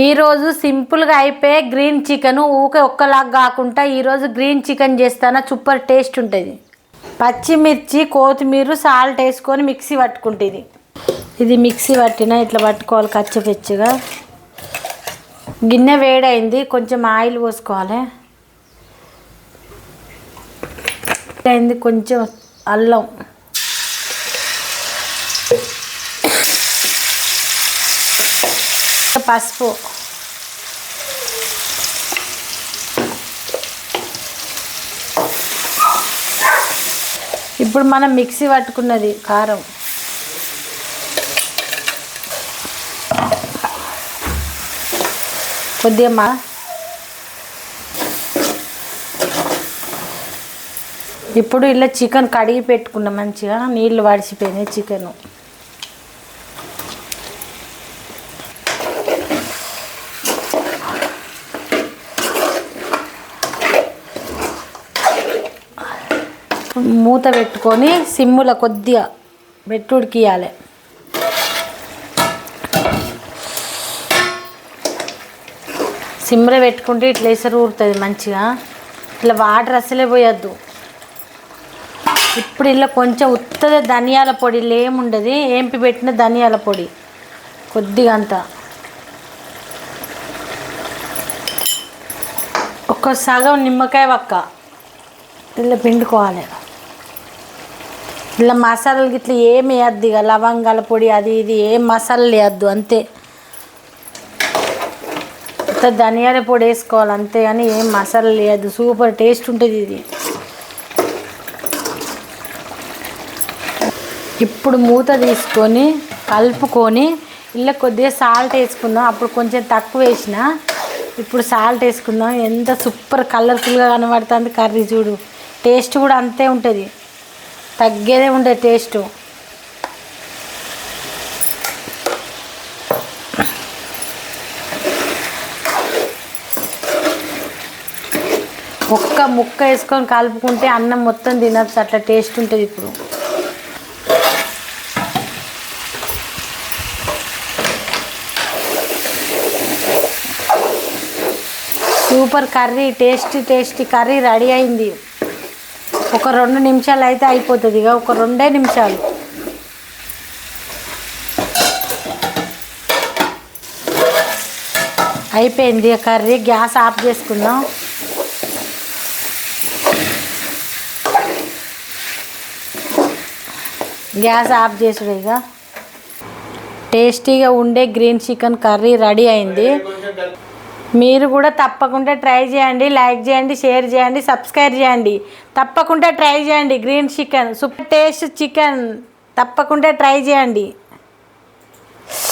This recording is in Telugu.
ఈరోజు సింపుల్గా అయిపోయే గ్రీన్ చికెన్ ఊకే ఒక్కలాగా కాకుండా ఈరోజు గ్రీన్ చికెన్ చేస్తానా సూపర్ టేస్ట్ ఉంటుంది. పచ్చిమిర్చి కొత్తిమీర సాల్ట్ వేసుకొని మిక్సీ పట్టుకుంటుంది. ఇది మిక్సీ పట్టిన ఇట్లా పట్టుకోవాలి కచ్చపిచ్చిగా. గిన్నె వేడైంది, కొంచెం ఆయిల్ పోసుకోవాలి. అయింది కొంచెం అల్లం, పసుపు, ఇప్పుడు మనం మిక్సీ పట్టుకున్నది కారం, కొద్దిగా ఇప్పుడు ఇలా చికెన్ కడిగి పెట్టుకున్నాం, మంచిగా నీళ్ళు వడిసిపోయినాయి. చికెను మూత పెట్టుకొని సిమ్ములో కొద్దిగా పెట్టి ఉడికియాలి. సిమ్లో పెట్టుకుంటే ఇట్లా ఎసరు ఊరుతుంది మంచిగా. ఇట్లా వాటర్ అసలే పోయొద్దు. ఇప్పుడు ఇలా కొంచెం ఉత్తదే ధనియాల పొడి, ఏముండదు ఏంపి పెట్టిన ధనియాల పొడి కొద్దిగా అంతా, ఒక సగం నిమ్మకాయ వక్క ఇలా పిండుకోవాలి. ఇలా మసాలాలు గిట్లా ఏమి వేయద్దు, ఇక లవంగాల పొడి అది ఇది ఏం మసాలాలు వేయద్దు, అంతే. ధనియాల పొడి వేసుకోవాలి అంతే, కానీ ఏం మసాలాలు వేయద్దు. సూపర్ టేస్ట్ ఉంటుంది ఇది. ఇప్పుడు మూత తీసుకొని కలుపుకొని ఇలా కొద్దిగా సాల్ట్ వేసుకుందాం. అప్పుడు కొంచెం తక్కువ వేసిన, ఇప్పుడు సాల్ట్ వేసుకుందాం. ఎంత సూపర్ కలర్ఫుల్గా కనబడుతుంది కర్రీ. చూడు, టేస్ట్ కూడా అంతే ఉంటుంది, తగ్గేదే ఉండదు టేస్ట్. ఒక్క ముక్క వేసుకొని కలుపుకుంటే అన్నం మొత్తం తినచ్చు, అట్లా టేస్ట్ ఉంటుంది. ఇప్పుడు super curry, tasty curry ready అయింది. ఒక 2 నిమిషాలు అయితే అయిపోతుంది. ఇక ఒక 2 నిమిషాలు అయిపోయింది కర్రీ. గ్యాస్ ఆఫ్ చేసుకుందాం. గ్యాస్ ఆఫ్ చేసుడు. ఇక టేస్టీగా ఉండే గ్రీన్ చికెన్ కర్రీ రెడీ అయింది. మీరు కూడా తప్పకుండా ట్రై చేయండి. లైక్ చేయండి, షేర్ చేయండి, సబ్స్క్రైబ్ చేయండి. తప్పకుండా ట్రై చేయండి. Green chicken super taste chicken తప్పకుండా ట్రై చేయండి.